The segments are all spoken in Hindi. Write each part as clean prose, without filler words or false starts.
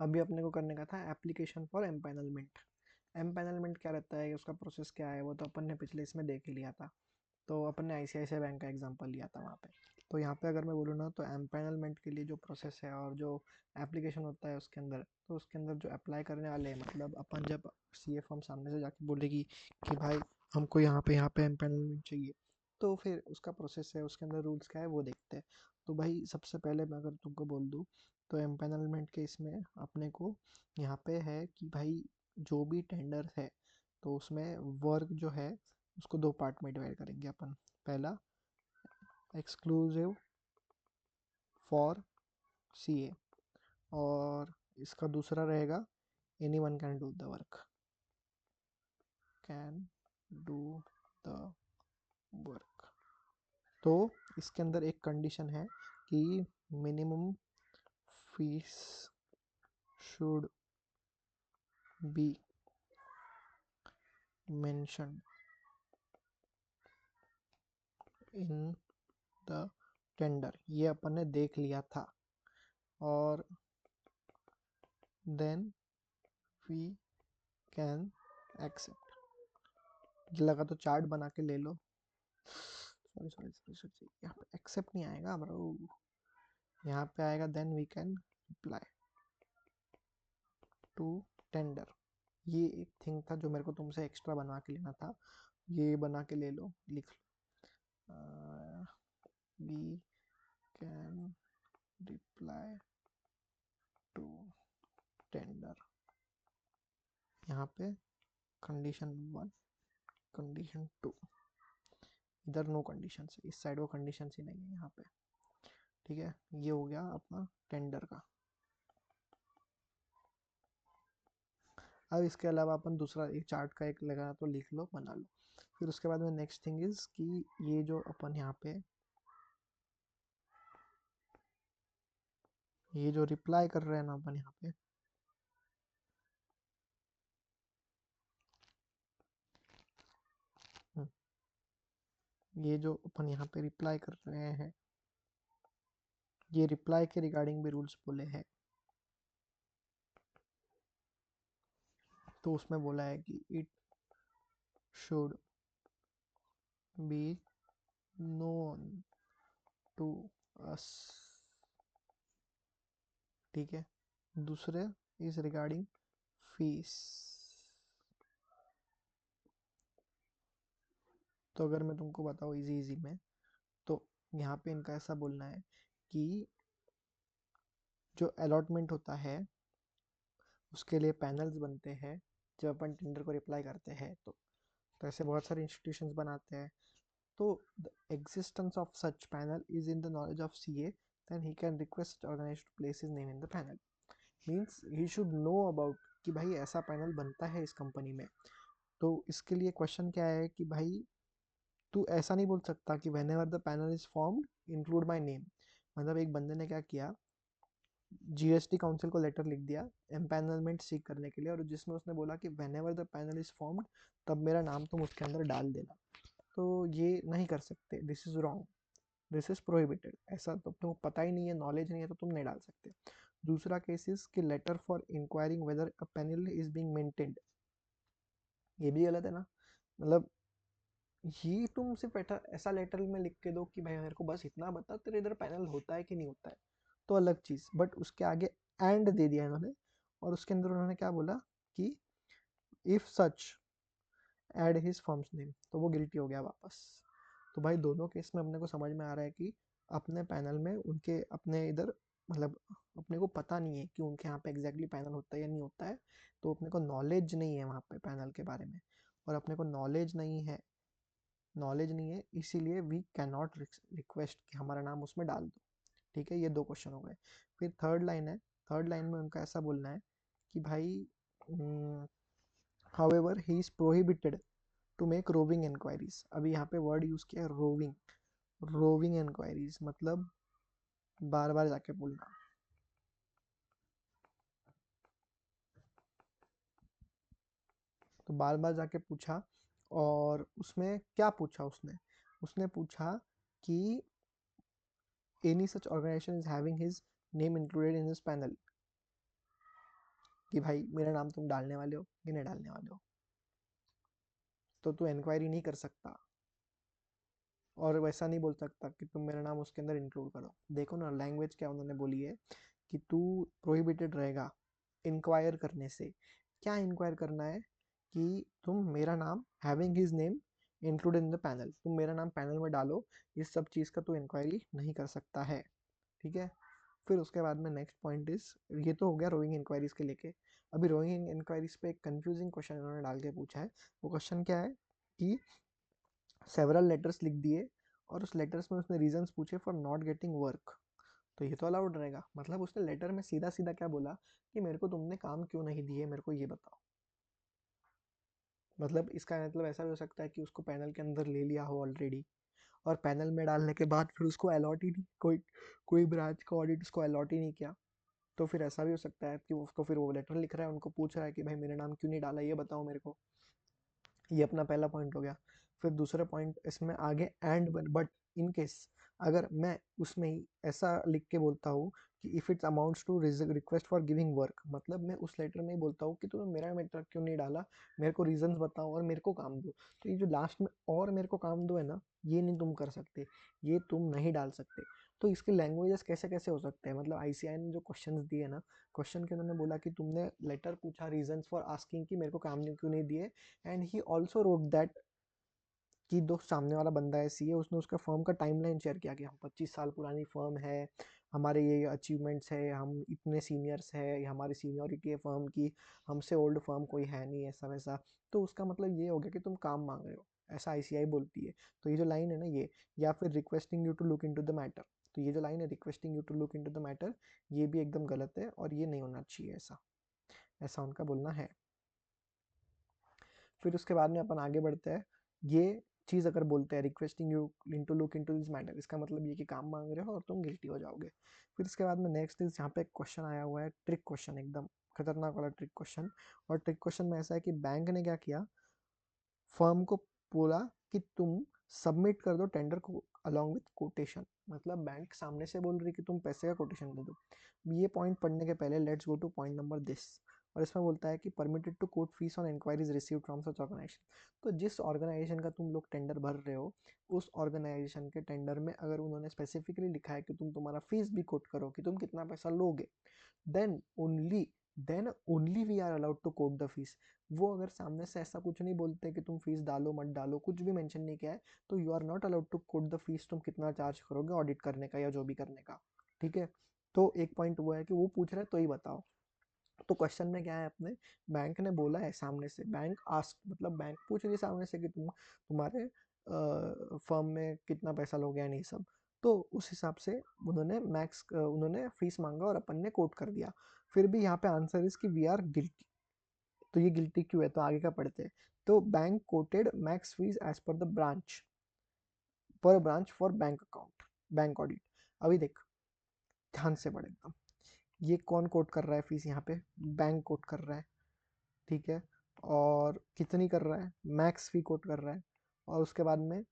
अभी अपने को करने का था एप्लीकेशन फॉर एम्पैनलमेंट। एम्पैनलमेंट क्या रहता है, उसका प्रोसेस क्या है, वो तो अपन ने पिछले इसमें देख ही लिया था। तो अपन ने आईसीआईसीआई बैंक का एग्जांपल लिया था वहाँ पे। तो यहाँ पे अगर मैं बोलूँ ना, तो एम्पैनलमेंट के लिए जो प्रोसेस है और जो एप्लीकेशन होता है उसके अंदर, तो उसके अंदर जो अप्लाई करने वाले हैं, मतलब अपन जब सीए फॉर्म सामने से जाके बोलेगी कि भाई हमको यहाँ पे एम्पैनलमेंट चाहिए, तो फिर उसका प्रोसेस है, उसके अंदर रूल्स क्या है वो देखते हैं। तो भाई सबसे पहले मैं अगर तुमको बोल दूँ, तो एम्पैनलमेंट के इसमें अपने को यहाँ पे है कि भाई जो भी टेंडर है, तो उसमें वर्क जो है उसको दो पार्ट में डिवाइड करेंगे अपन। पहला एक्सक्लूसिव फॉर सीए, और इसका दूसरा रहेगा any one can do the work, can do the work. तो इसके अंदर एक कंडीशन है कि minimum fees should be mentioned in the tender, ये अपन ने देख लिया था। और देन वी कैन एक्सेप्ट। लगा तो चार्ट बना के ले लो। सॉरी सॉरी सॉरी सॉरी, यहाँ पे एक्सेप्ट नहीं आएगा ब्रो, यहाँ पे आएगा then we can reply to tender. ये एक थिंग था जो मेरे को तुमसे एक्स्ट्रा बनवा के लेना था, ये बना के ले लो, लिख लो। We can reply to tender. यहाँ पे कंडीशन 1, कंडीशन 2, इधर नो कंडीशन है, इस साइड वो कंडीशन ही नहीं है यहाँ पे। ठीक है, ये हो गया अपना टेंडर का। अब इसके अलावा अपन दूसरा एक चार्ट का एक लगा तो लिख लो, बना लो। फिर उसके बाद में नेक्स्ट थिंग इज कि ये जो अपन यहाँ पे ये जो रिप्लाई कर रहे हैं ना अपन यहाँ पे, ये जो अपन यहाँ पे रिप्लाई कर रहे हैं, ये रिप्लाई के रिगार्डिंग भी रूल्स बोले हैं। तो उसमें बोला है कि it should be known to us. ठीक है, दूसरे इज रिगार्डिंग फीस। तो अगर मैं तुमको बताऊँ इजी इजी में, तो यहाँ पे इनका ऐसा बोलना है कि जो अलॉटमेंट होता है उसके लिए पैनल्स बनते हैं जब अपन टेंडर को रिप्लाई करते हैं। तो ऐसे बहुत सारे इंस्टीट्यूशंस बनाते हैं। तो the existence of such panel is in the knowledge of CA, then he can request organise to place his name in the panel. Means he should know about कि भाई ऐसा पैनल बनता है इस कंपनी में। तो इसके लिए क्वेश्चन क्या है कि भाई तू ऐसा नहीं बोल सकता कि when ever the panel is formed include my name. मतलब एक बंदे ने क्या किया, जीएसटी काउंसिल को लेटर लिख दिया एम्पैनलमेंट सीख करने के लिए, और जिसमें उसने बोला कि when ever the panel is formed तब मेरा नाम तुम उसके अंदर डाल देना। तो ये नहीं कर सकते, this is wrong, this is prohibited. ऐसा तो तुमको पता ही नहीं है, नॉलेज नहीं है, तो तुम नहीं डाल सकते। दूसरा केस इज कि letter for inquiring whether a panel is being maintained, ये भी गलत है ना। मतलब ये तुम सिर्फ ऐसा लेटर में लिख के दो कि भाई मेरे को बस इतना बता तेरे इधर पैनल होता है कि नहीं होता है, तो अलग चीज। बट उसके आगे एंड दे दिया इन्होंने, और उसके अंदर उन्होंने क्या बोला कि if such ad his firm's name, तो वो गिल्टी हो गया वापस। तो भाई दोनों केस में अपने को समझ में आ रहा है कि अपने पैनल में उनके अपने इधर, मतलब अपने को पता नहीं है कि उनके यहाँ पे एग्जैक्टली पैनल होता है या नहीं होता है। तो अपने को नॉलेज नहीं है वहाँ पे पैनल के बारे में, और अपने को नॉलेज नहीं है इसीलिए वी कैन नॉट रिक्वेस्ट कि हमारा नाम उसमें डाल दो। ठीक है, ये दो क्वेश्चन हो गए। फिर थर्ड लाइन है, थर्ड लाइन में उनका ऐसा बोलना है कि भाई however he is prohibited to make roving inquiries. अभी यहाँ पे वर्ड यूज किया है रोविंग, रोविंग इंक्वायरीज मतलब बार बार जाके बोलना। तो बार बार जाके पूछा, और उसमें क्या पूछा उसने, उसने पूछा कि any such organization is having his name included in his panel। कि भाई मेरा नाम तुम डालने वाले हो कि नहीं डालने वाले हो, तो तू इंक्वायरी नहीं कर सकता और वैसा नहीं बोल सकता कि तुम मेरा नाम उसके अंदर इंक्लूड करो। देखो ना लैंग्वेज क्या उन्होंने बोली है कि तू प्रोहिबिटेड रहेगा इंक्वायर करने से। क्या इंक्वायर करना है कि तुम मेरा नाम having his name include in the panel, तुम मेरा नाम पैनल में डालो, इस सब चीज़ का तू इंक्वायरी नहीं कर सकता है। ठीक है। फिर उसके बाद में नेक्स्ट पॉइंट इज, ये तो हो गया रोइंग इंक्वायरीज के लेके। अभी रोइंग इंक्वायरीज पे एक कंफ्यूजिंग क्वेश्चन इन्होंने डाल के पूछा है। वो क्वेश्चन क्या है कि सेवरल लेटर्स लिख दिए और उस लेटर्स में उसने रीजंस पूछे फॉर नॉट गेटिंग वर्क, तो ये तो अलाउड रहेगा। मतलब उसने लेटर में सीधा सीधा क्या बोला कि मेरे को तुमने काम क्यों नहीं दिए, मेरे को ये बताओ। मतलब इसका मतलब ऐसा भी हो सकता है कि उसको पैनल के अंदर ले लिया हो ऑलरेडी, और पैनल में डालने के बाद फिर उसको अलॉट ही नहीं, कोई कोई ब्रांच का ऑडिट उसको अलॉट ही नहीं किया। तो फिर ऐसा भी हो सकता है कि उसको फिर वो लेटर लिख रहा है, उनको पूछ रहा है कि भाई मेरा नाम क्यों नहीं डाला, ये बताओ मेरे को। ये अपना पहला पॉइंट हो गया। फिर दूसरा पॉइंट इसमें आगे एंड बट इन केस अगर मैं उसमें ही ऐसा लिख के बोलता हूँ कि if it's amounts to request for giving work, मतलब मैं उस लेटर में ही बोलता हूँ कि तुमने मेरा मैटर क्यों नहीं डाला, मेरे को रीजंस बताओ और मेरे को काम दो। तो ये जो लास्ट में और मेरे को काम दो है ना, ये नहीं तुम कर सकते, ये तुम नहीं डाल सकते। तो इसके लैंग्वेजेस कैसे कैसे हो सकते हैं, मतलब आईसीआई ने जो क्वेश्चंस दिए ना, क्वेश्चन के उन्होंने बोला कि तुमने लेटर पूछा रीजंस फॉर आस्किंग कि मेरे को काम क्यों नहीं दिए, and he also wrote that कि दो सामने वाला बंदा है सीए, उसने उसका फर्म का टाइमलाइन शेयर किया कि हम 25 साल पुरानी फर्म है, हमारे ये अचीवमेंट्स है, हम इतने सीनियर्स है, ये हमारी सीनियरिटी है फर्म की, हमसे ओल्ड फर्म कोई है नहीं ऐसा वैसा। तो उसका मतलब ये हो गया कि तुम काम मांग रहे हो, ऐसा आईसीआई बोलती है। तो ये जो लाइन है ना ये, या फिर requesting you to look into the matter, तो ये जो लाइन है requesting you to look into the matter, ये भी एकदम गलत है और ये नहीं होना चाहिए ऐसा, ऐसा उनका बोलना है। फिर उसके बाद में अपन आगे बढ़ते हैं। ये चीज़ अगर बोलते हैं requesting you to look into this matter, इसका मतलब ये कि काम मांग रहे हो और तुम गिल्टी हो जाओगे। फिर इसके बाद में नेक्स्ट इज, यहाँ पे एक क्वेश्चन आया हुआ है ट्रिक क्वेश्चन, एकदम खतरनाक वाला ट्रिक क्वेश्चन। और ट्रिक क्वेश्चन में ऐसा है कि बैंक ने क्या किया, फर्म को बोला कि तुम सबमिट कर दो टेंडर को अलॉन्ग विथ कोटेशन, मतलब बैंक सामने से बोल रही कि तुम पैसे का कोटेशन दे दो। ये पॉइंट पढ़ने के पहले let's go to point number this. और इसमें बोलता है कि permitted to quote fees on inquiries received from such organisation. तो जिस ऑर्गेनाइजेशन का तुम लोग टेंडर भर रहे हो, उस ऑर्गेनाइजेशन के टेंडर में अगर उन्होंने स्पेसिफिकली लिखा है कि तुम तुम्हारा फीस भी कोट करो कि तुम कितना पैसा लोगे, then only then only we are allowed to quote the fees. वो अगर सामने से ऐसा कुछ नहीं बोलते कि तुम फीस डालो मत डालो, कुछ भी मेंशन नहीं किया है, तो you are not allowed to quote the fees, तुम कितना चार्ज करोगे ऑडिट करने का या जो भी करने का। ठीक है। तो एक पॉइंट वो है कि वो पूछ रहे हैं तो ही बताओ। तो क्वेश्चन में क्या है, अपने बैंक ने बोला है सामने से, बैंक आस्क मतलब बैंक पूछ रही है सामने से कि तुम्हारे फर्म में कितना पैसा लोगे या नहीं सब। तो उस हिसाब से उन्होंने फीस मांगा और अपन ने कोट कर दिया। फिर भी यहाँ पे आंसर इज कि वी आर गिल्टी। तो ये गिल्टी क्यों है, तो आगे का पढ़ते हैं। तो bank quoted max fees as per the branch, per branch for bank account bank audit. अभी देख ध्यान से पढ़ एकदम, ये कौन कोट कर रहा है फीस यहाँ पे, बैंक कोट कर रहा है। ठीक है। और कितनी कर रहा है, मैक्स फी कोट कर रहा है, और उसके बाद में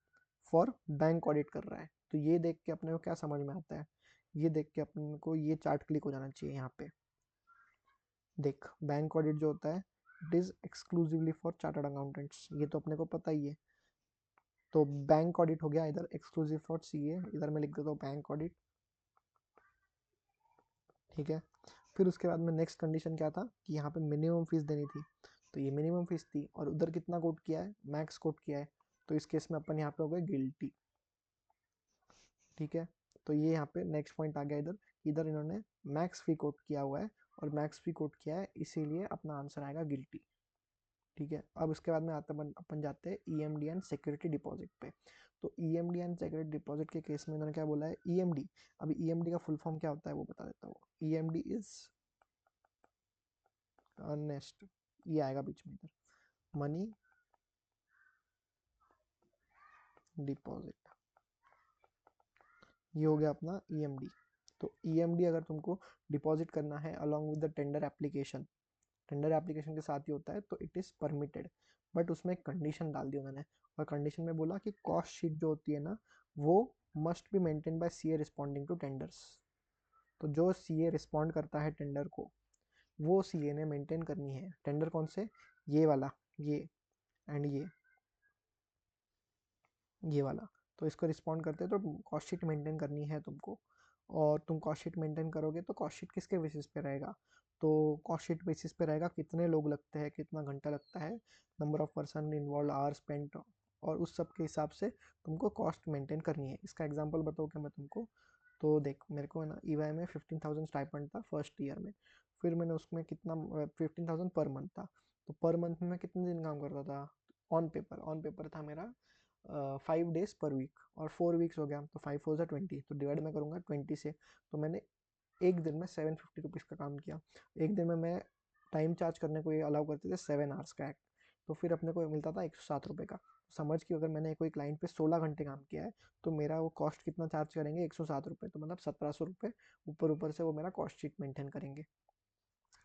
फॉर बैंक ऑडिट कर रहा है। तो ये देख के अपने को क्या समझ में आता है, ये देख के अपने को ये चार्ट क्लिक हो जाना चाहिए यहाँ पे। देख बैंक ऑडिट जो होता है it is exclusively for chartered accountants, ये तो अपने को पता ही है। तो बैंक ऑडिट हो गया इधर एक्सक्लूसिव फॉर सीए, इधर मैं लिख देता हूँ बैंक ऑडिट। ठीक है। फिर उसके बाद में नेक्स्ट कंडीशन क्या था कि यहाँ पे मिनिमम फीस देनी थी, तो ये मिनिमम फीस थी, और उधर कितना कोट किया है, मैक्स कोट किया है। तो इस केस में अपन यहाँ पे हो गए गिल्टी। ठीक है। तो ये यहाँ पे नेक्स्ट पॉइंट आ गया, इधर इधर इन्होंने मैक्स फी कोट किया हुआ है और मैक्स फी कोट किया है, इसीलिए अपना आंसर आएगा गिल्टी। ठीक है। अब उसके बाद में आता अपन जाते हैं ईएमडी एंड सिक्योरिटी डिपॉजिट पे। तो ईएमडी एंड सिक्योरिटी डिपॉजिट के केस में इन्होंने क्या बोला है, ईएमडी। अभी ईएमडी का फुल फॉर्म क्या होता है वो बता देता हूँ। ईएमडी इज अर्नेस्ट, ये आएगा बीच में इधर, मनी डिपॉजिट, ये हो गया अपना ईएमडी। तो ईएमडी अगर तुमको डिपॉजिट करना है along with the tender application, tender application के साथ ही होता है, तो इट इज परमिटेड। बट उसमें एक कंडीशन डाल दी उन्होंने, और कंडीशन में बोला कि कॉस्ट शीट जो होती है ना, वो must be maintain by CA responding to tenders. तो जो सीए रिस्पॉन्ड करता है टेंडर को, वो सीए ने मेंटेन करनी है। टेंडर कौन से? ये वाला, ये एंड ये वाला। तो इसको रिस्पॉन्ड करते हैं, तो कॉस्ट शीट मेंटेन करनी है तुमको। और तुम कॉस्ट शीट मेंटेन करोगे तो कॉस्ट शीट किसके बेसिस पे रहेगा? तो कॉस्ट शीट बेसिस पे रहेगा कितने लोग लगते हैं, कितना घंटा लगता है, number of person involve, hour spent, और उस सब के हिसाब से तुमको कॉस्ट मेंटेन करनी है। इसका एग्जांपल बताऊँ क्या मैं तुमको? तो देख, मेरे को है ना ईवाई में 15,000 स्टाइपेंड था फर्स्ट ईयर में। फिर मैंने उसमें कितना, 15,000 पर मंथ था। तो पर मंथ में मैं कितने दिन काम करता था? ऑन पेपर था मेरा 5 days पर वीक, और 4 वीक्स हो गया, तो 5 4 20, तो डिवाइड मैं करूँगा 20 से। तो मैंने एक दिन में 750 रुपीज़ का काम किया। एक दिन में मैं टाइम चार्ज करने को ये अलाउ करते थे 7 आवर्स का एक्ट, तो फिर अपने को मिलता था 107 रुपये का। समझ कि अगर मैंने कोई क्लाइंट पे 16 घंटे काम किया है, तो मेरा वो कॉस्ट कितना चार्ज करेंगे? 107 रुपये, तो मतलब 1700 रुपये ऊपर ऊपर से वो मेरा कॉस्ट शीट मेंटेन करेंगे।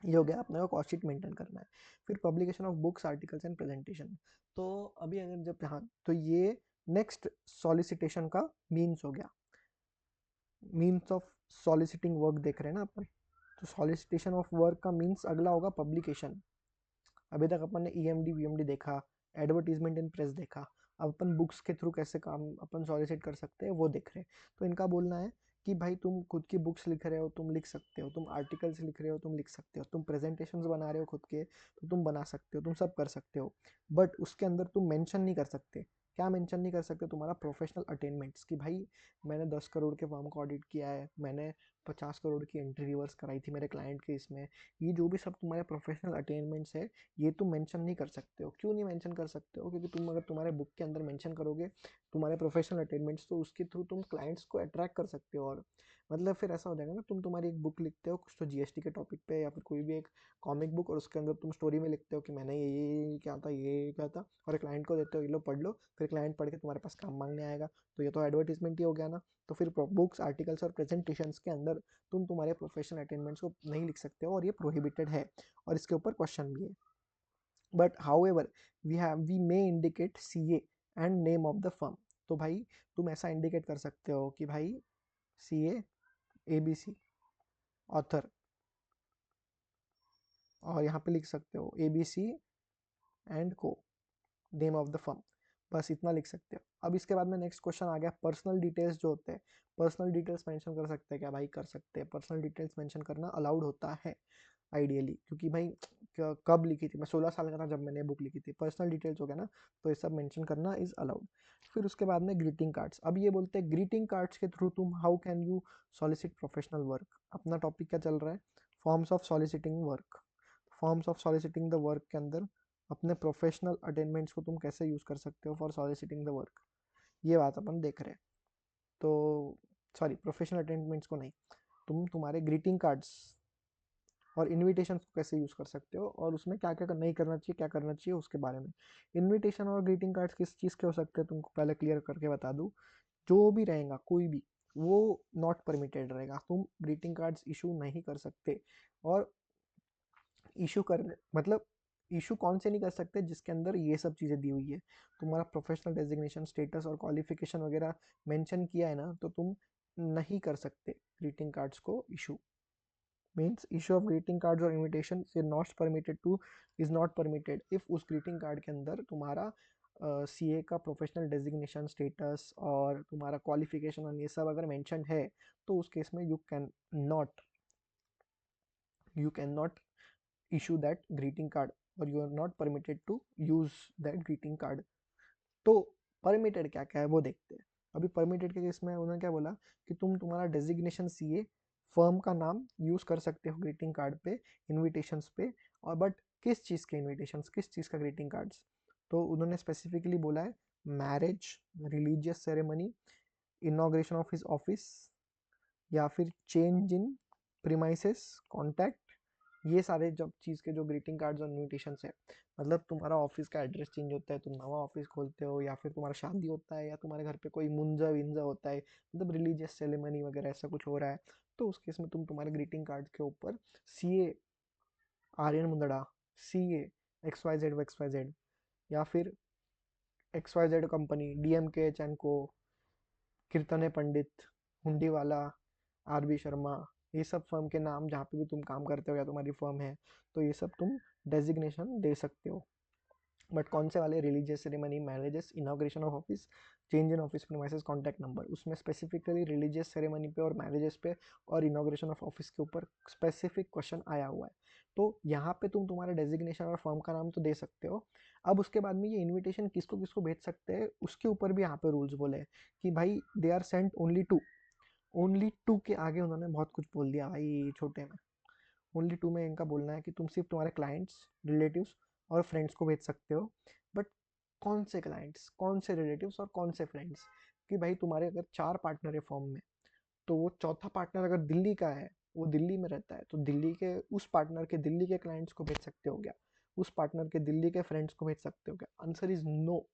ये हो गया, अपने को कॉस्ट शीट मेंटेन करना है। फिर publication of books, articles and presentation. तो अभी अगर जब यहाँ, तो ये नेक्स्ट सॉलिसिटेशन का मीन्स हो गया। मीन्स ऑफ सॉलिसिटिंग वर्क देख रहे हैं ना अपन। तो सॉलिसिटेशन ऑफ वर्क का मीन्स अगला होगा पब्लिकेशन। अभी तक अपन ने ईएमडी वीएमडी देखा, एडवर्टीजमेंट इन प्रेस देखा। अब अपन बुक्स के थ्रू कैसे काम अपन सॉलिसिट कर सकते हैं वो देख रहे हैं। तो इनका बोलना है कि भाई तुम खुद की बुक्स लिख रहे हो, तुम लिख सकते हो, तुम आर्टिकल्स लिख रहे हो, तुम लिख सकते हो, तुम प्रेजेंटेशंस बना रहे हो खुद के, तो तुम बना सकते हो, तुम सब कर सकते हो। बट उसके अंदर तुम मेंशन नहीं कर सकते। क्या मेंशन नहीं कर सकते? तुम्हारा प्रोफेशनल अटेनमेंट्स, कि भाई मैंने 10 करोड़ के फर्म को ऑडिट किया है, मैंने 50 करोड़ की एंट्री रिवर्स कराई थी मेरे क्लाइंट के इसमें। ये जो भी सब तुम्हारे प्रोफेशनल अटेनमेंट्स है, ये तुम मेंशन नहीं कर सकते हो। क्यों नहीं मेंशन कर सकते हो? क्योंकि तुम अगर तुम्हारे बुक के अंदर मेंशन करोगे तुम्हारे प्रोफेशनल अटेनमेंट्स, तो उसके थ्रू तुम क्लाइंट्स को अट्रैक्ट कर सकते हो। और मतलब फिर ऐसा हो जाएगा ना, तुम तुम्हारी एक बुक लिखते हो कुछ तो जीएसटी के टॉपिक पे, या फिर कोई भी एक कॉमिक बुक, और उसके अंदर तुम स्टोरी में लिखते हो कि मैंने ये क्या था, ये क्या था, और क्लाइंट को देते हो, ये लो पढ़ लो। फिर क्लाइंट पढ़ के तुम्हारे पास काम मांगने आएगा, तो ये तो एडवर्टीजमेंट ही हो गया ना। तो फिर बुक्स, आर्टिकल्स और प्रेजेंटेशंस के अंदर तुम तुम्हारे प्रोफेशनल अटेनमेंट्स को नहीं लिख सकते हो, और ये प्रोहिबिटेड है। और इसके ऊपर क्वेश्चन भी है। But however we may indicate CA and name of the firm. तो भाई तुम ऐसा इंडिकेट कर सकते हो कि भाई सीए एबीसी ऑथर, और यहाँ पे लिख सकते हो एबीसी एंड को, नेम ऑफ द फर्म। बस इतना लिख सकते हो। अब इसके बाद में नेक्स्ट क्वेश्चन आ गया, पर्सनल डिटेल्स जो होते हैं। पर्सनल डिटेल्स मेंशन कर सकते हैं क्या? भाई कर सकते हैं। पर्सनल डिटेल्स मेंशन करना अलाउड होता है आइडियली, क्योंकि भाई कब लिखी थी मैं? 16 साल का था जब मैंने बुक लिखी थी। पर्सनल डिटेल्स हो गया ना, तो ये सब मेंशन करना इज अलाउड। फिर उसके बाद में ग्रीटिंग कार्ड्स। अब ये बोलते हैं ग्रीटिंग कार्ड्स के थ्रू तुम how can you solicit professional work. अपना टॉपिक क्या चल रहा है? Forms of soliciting work. Forms of soliciting the work के अंदर अपने प्रोफेशनल अटेनमेंट्स को तुम कैसे यूज कर सकते हो फॉर सॉलिसिटिंग द वर्क, ये बात अपन देख रहे हैं। तो सॉरी, प्रोफेशनल अटेनमेंट्स को नहीं, तुम तुम्हारे ग्रीटिंग कार्ड्स और इनविटेशन को कैसे यूज कर सकते हो, और उसमें क्या क्या नहीं करना चाहिए, क्या करना चाहिए, उसके बारे में। इनविटेशन और ग्रीटिंग कार्ड्स किस चीज़ के हो सकते हैं तुमको पहले क्लियर करके बता दूं। जो भी रहेगा कोई भी, वो नॉट परमिटेड रहेगा। तुम ग्रीटिंग कार्ड्स इशू नहीं कर सकते। और इशू कर मतलब इशू कौन से नहीं कर सकते? जिसके अंदर ये सब चीज़ें दी हुई है, तुम्हारा प्रोफेशनल डेजिग्नेशन, स्टेटस और क्वालिफिकेशन वगैरह मेंशन किया है ना, तो तुम नहीं कर सकते ग्रीटिंग कार्ड्स को issue. Means issue of greeting cards और इनविटेशन से not permitted to, is not permitted if उस ग्रीटिंग कार्ड के अंदर तुम्हारा सीए का प्रोफेशनल डेजिग्नेशन, स्टेटस और तुम्हारा क्वालिफिकेशन और ये सब अगर मेंशन है, तो उस केस में you can not issue that greeting card, or you are not permitted to use that greeting card. तो परमिटेड क्या क्या है वो देखते हैं। अभी परमिटेड के केस में उन्होंने क्या बोला कि तुम तुम्हारा डेजिग्नेशन सीए, फर्म का नाम यूज कर सकते हो ग्रीटिंग कार्ड पे, इनविटेशंस पे। और बट किस चीज़ के इनविटेशंस, किस चीज़ का ग्रीटिंग कार्ड्स? तो उन्होंने स्पेसिफिकली बोला है marriage, religious ceremony, inauguration of his office, या फिर चेंज इन प्रीमाइसेस, कॉन्टैक्ट, ये सारे जब चीज़ के जो ग्रीटिंग कार्ड्स और इन्विटेशंस है, मतलब तुम्हारा ऑफिस का एड्रेस चेंज होता है, तुम नवा ऑफिस खोलते हो, या फिर तुम्हारा शादी होता है, या तुम्हारे घर पे कोई मुंजा विंजा होता है, मतलब रिलीजियस सेरेमनी वगैरह ऐसा कुछ हो रहा है, तो उस केस में तुम तुम्हारे ग्रीटिंग कार्ड के ऊपर CA Aryan Mundra, CA XYZ, या फिर XYZ कंपनी, DMKH एंड को, कीर्तने पंडित, हुंडीवाला, RB शर्मा, ये सब फर्म के नाम जहाँ पे भी तुम काम करते हो या तुम्हारी फर्म है, तो ये सब तुम डेजिग्नेशन दे सकते हो। बट कौन से वाले, religious ceremony, marriages, inauguration of office, change in office premises, contact number, उसमें स्पेसिफिकली रिलीजियस सेरेमनी पे और मैरिजेस पे और इनॉग्रेशन ऑफ ऑफिस के ऊपर स्पेसिफिक क्वेश्चन आया हुआ है। तो यहाँ पे तुम तुम्हारा डेजिग्नेशन और फर्म का नाम तो दे सकते हो। अब उसके बाद में ये इन्विटेशन किसको किसको भेज सकते हैं उसके ऊपर भी यहाँ पे रूल्स बोले हैं कि भाई they are sent only to के आगे उन्होंने बहुत कुछ बोल दिया भाई छोटे में। ओनली टू में इनका बोलना है कि तुम सिर्फ तुम्हारे क्लाइंट्स, रिलेटिव्स और फ्रेंड्स को भेज सकते हो। बट कौन से क्लाइंट्स, कौन से रिलेटिव्स और कौन से फ्रेंड्स, कि भाई तुम्हारे अगर 4 पार्टनर है फॉर्म में, तो वो चौथा पार्टनर अगर दिल्ली का है, वो दिल्ली में रहता है, तो दिल्ली के उस पार्टनर के दिल्ली के क्लाइंट्स को भेज सकते हो क्या, उस पार्टनर के दिल्ली के फ्रेंड्स को भेज सकते हो क्या? Answer is no.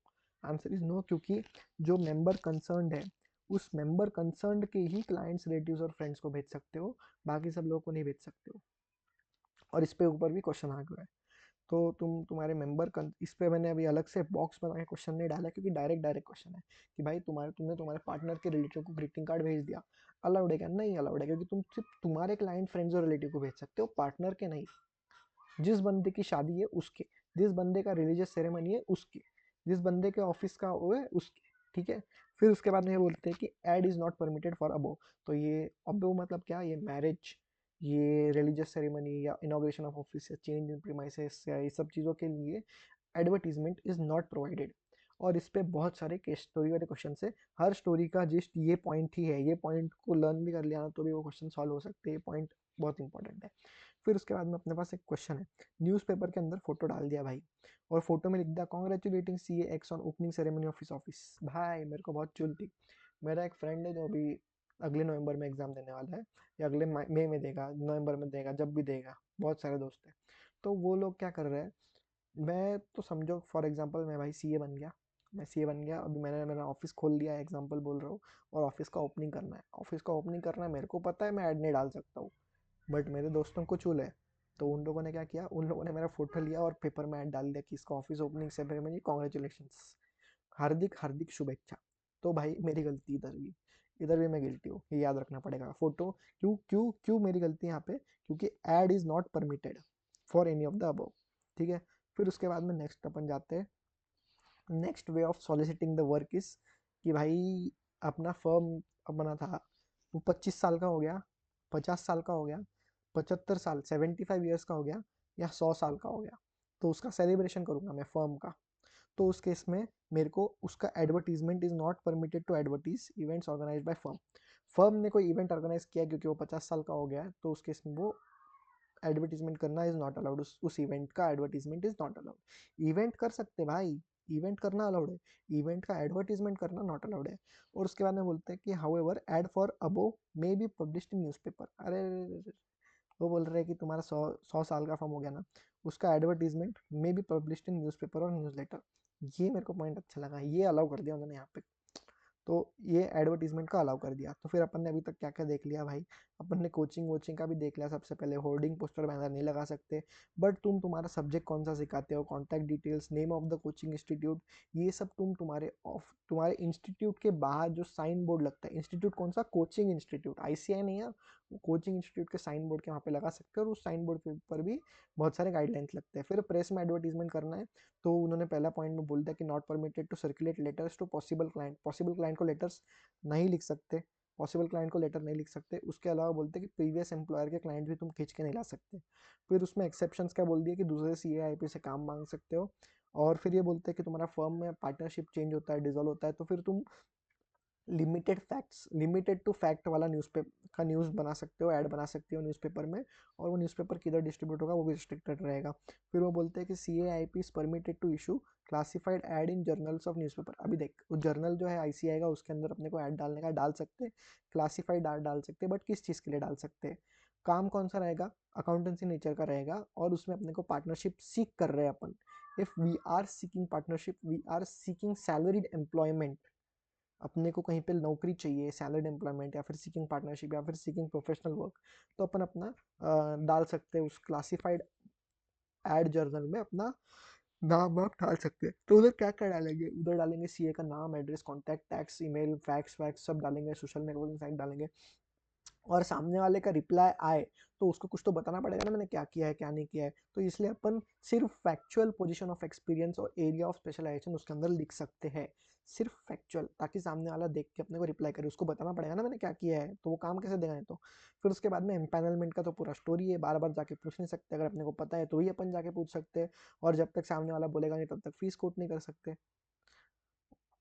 Answer is no, क्योंकि जो मेंबर कंसर्न्ड है उस मेंबर कंसर्न्ड के ही क्लाइंट्स, रिलेटिव्स और फ्रेंड्स को भेज सकते हो, बाकी सब लोगों को नहीं भेज सकते हो। और इस पे ऊपर भी क्वेश्चन आ गया है। तो तुम्हारे इस पे मैंने अभी अलग से बॉक्स बना के क्वेश्चन नहीं डाला, क्योंकि डायरेक्ट डायरेक्ट क्वेश्चन है कि भाई तुमने तुम्हारे पार्टनर के रिलेटिव को ग्रीटिंग कार्ड भेज दिया, अलाउड है क्या? नहीं अलाउड है, क्योंकि तुम सिर्फ तुम्हारे क्लाइंट, फ्रेंड्स और रिलेटिव को भेज सकते हो, पार्टनर के नहीं। जिस बंदे की शादी है उसके, जिस बंदे का रिलीजियस सेरेमनी है उसके, जिस बंदे के ऑफिस का वो है उसके, ठीक है। फिर उसके बाद में ये बोलते हैं कि ad is not permitted for above. तो ये अबो मतलब क्या, ये मैरिज, ये रिलीजियस सेरेमनी या इनॉग्रेशन ऑफ ऑफिस या चेंज इन प्रीमाइसेस या ये सब चीज़ों के लिए एडवर्टीजमेंट इज नॉट प्रोवाइडेड। और इस पे बहुत सारे केस स्टोरी वाले क्वेश्चन है। हर स्टोरी का जस्ट ये पॉइंट ही है, ये पॉइंट को लर्न भी कर लिया ना तो भी वो क्वेश्चन सॉल्व हो सकते हैं। ये पॉइंट बहुत इंपॉर्टेंट है। फिर उसके बाद में अपने पास एक क्वेश्चन है, न्यूज़पेपर के अंदर फोटो डाल दिया भाई, और फोटो में लिख दिया congratulating C X on opening ceremony of his office. भाई मेरे को बहुत चुल थी। मेरा एक फ्रेंड है जो अभी अगले नवंबर में एग्जाम देने वाला है, या अगले मई में देगा, नवंबर में देगा, जब भी देगा, बहुत सारे दोस्त हैं। तो वो लोग क्या कर रहे हैं, मैं तो समझो फॉर एग्जांपल मैं भाई सीए बन गया, मैं सीए बन गया, अभी मैंने मेरा ऑफिस खोल लिया है, एग्जांपल बोल रहा हूँ, और ऑफिस का ओपनिंग करना है, ऑफिस का ओपनिंग करना है, मेरे को पता है मैं ऐड नहीं डाल सकता हूँ, बट मेरे दोस्तों को चूल है। तो उन लोगों ने क्या किया, उन लोगों ने मेरा फोटो लिया और पेपर में ऐड डाल दिया कि इसका ऑफिस ओपनिंग सेरेमनी, कॉन्ग्रेचुलेशन, हार्दिक हार्दिक शुभेच्छा। तो भाई मेरी गलती इधर भी मैं गिल्टी हूँ, ये याद रखना पड़ेगा। फोटो क्यों क्यों क्यों मेरी गलती यहाँ पे, क्योंकि ad is not permitted for any of the above, ठीक है। फिर उसके बाद में नेक्स्ट अपन जाते हैं, next way of soliciting the work is कि भाई अपना फर्म अपना था, वो 25 साल का हो गया, 50 साल का हो गया, 75 साल 75 ईयर्स का हो गया, या 100 साल का हो गया, तो उसका सेलिब्रेशन करूंगा मैं फर्म का। तो उस केस में मेरे को उसका advertisement is not permitted to advertise events organise by firm. Firm ने कोई इवेंट ऑर्गेनाइज किया क्योंकि वो 50 साल का हो गया है, तो उस केस में वो एडवर्टीजमेंट करना इज नॉट अलाउड, उस इवेंट का advertisement is not allowed. Event कर सकते भाई, इवेंट करना अलाउड है, इवेंट का एडवर्टीजमेंट करना नॉट अलाउड है। और उसके बाद में बोलते हैं कि however ad for above may be published in newspaper. अरे वो बोल रहे हैं कि तुम्हारा 100 साल का फॉर्म हो गया ना, उसका advertisement may be published in newspaper और न्यूज़ लेटर। ये मेरे को पॉइंट अच्छा लगा, ये अलाउ कर दिया उन्होंने यहाँ पे। तो ये एडवर्टीजमेंट का अलाउ कर दिया। तो फिर अपन ने अभी तक क्या क्या देख लिया भाई, अपन ने कोचिंग वोचिंग का भी देख लिया। सबसे पहले होर्डिंग पोस्टर बैनर नहीं लगा सकते, बट तुम तुम्हारा सब्जेक्ट कौन सा सिखाते हो, contact details, name of the coaching institute, ये सब तुम तुम्हारे इंस्टीट्यूट के बाहर जो साइन बोर्ड लगता है, इंस्टीट्यूट कौन सा, कोचिंग इंस्टीट्यूट, आईसीआई नहीं है, कोचिंग इंस्टीट्यूट के साइन बोर्ड के वहाँ पे लगा सकते हो, और उस साइन बोर्ड के ऊपर भी बहुत सारे गाइडलाइंस लगते हैं। फिर प्रेस में एडवर्टीजमेंट करना है, तो उन्होंने पहला पॉइंट में बोल दिया कि not permitted to circulate letters to possible client. Possible client को लेटर्स नहीं लिख सकते, पॉसिबल क्लाइंट को लेटर नहीं लिख सकते। उसके अलावा बोलते हैं कि प्रीवियस एम्प्लॉयर के क्लाइंट भी तुम खींच के नहीं ला सकते। फिर उसमें एक्सेप्शंस क्या बोल दिया कि दूसरे सीएआईपी से काम मांग सकते हो। और फिर ये बोलते हैं कि तुम्हारा फर्म में पार्टनरशिप चेंज होता है, डिसॉल्व होता है, तो फिर तुम लिमिटेड टू फैक्ट वाला न्यूज़पेपर का न्यूज़ बना सकते हो, ऐड बना सकते हो न्यूज़पेपर में, और वो न्यूज़पेपर किधर डिस्ट्रीब्यूट होगा वो भी रिस्ट्रिक्टेड रहेगा। फिर वो बोलते हैं कि CAIP is permitted to issue classified ad in journals of newspaper. अभी देख, वो जर्नल जो है आईसीआई का, उसके अंदर अपने को ऐड डालने का डाल सकते हैं, क्लासिफाइड ऐड डाल सकते हैं, बट किस चीज़ के लिए डाल सकते हैं, काम कौन सा रहेगा, अकाउंटेंसी नेचर का रहेगा, और उसमें अपने को पार्टनरशिप सीख कर रहे हैं अपन। If we are seeking partnership, we are seeking salaried employment, अपने को कहीं पे नौकरी चाहिए, सैलरीड एम्प्लॉयमेंट, या फिर सीकिंग पार्टनरशिप, या फिर सीकिंग प्रोफेशनल वर्क, तो अपन अपना डाल सकते हैं उस क्लासिफाइड एड जर्नल में, अपना नाम वाम डाल सकते हैं। तो उधर क्या क्या डालेंगे, उधर डालेंगे सीए का नाम, address, contact, tax, email, fax wax सब डालेंगे, सोशल नेटवर्किंग साइट डालेंगे, और सामने वाले का रिप्लाई आए तो उसको कुछ तो बताना पड़ेगा ना मैंने क्या किया है क्या नहीं किया है। तो इसलिए अपन सिर्फ फैक्चुअल पोजीशन ऑफ एक्सपीरियंस और एरिया ऑफ स्पेशलाइजेशन उसके अंदर लिख सकते हैं, सिर्फ फैक्चुअल, ताकि सामने वाला देख के अपने को रिप्लाई करे, उसको बताना पड़ेगा ना मैंने क्या किया है, तो वो काम कैसे देगा नहीं तो। फिर उसके बाद में एम्पैनलमेंट का तो पूरा स्टोरी है, बार बार जाके पूछ नहीं सकते, अगर अपने को पता है तो ही अपन जाके पूछ सकते हैं, और जब तक सामने वाला बोलेगा नहीं तब तक फीस कोट नहीं कर सकते।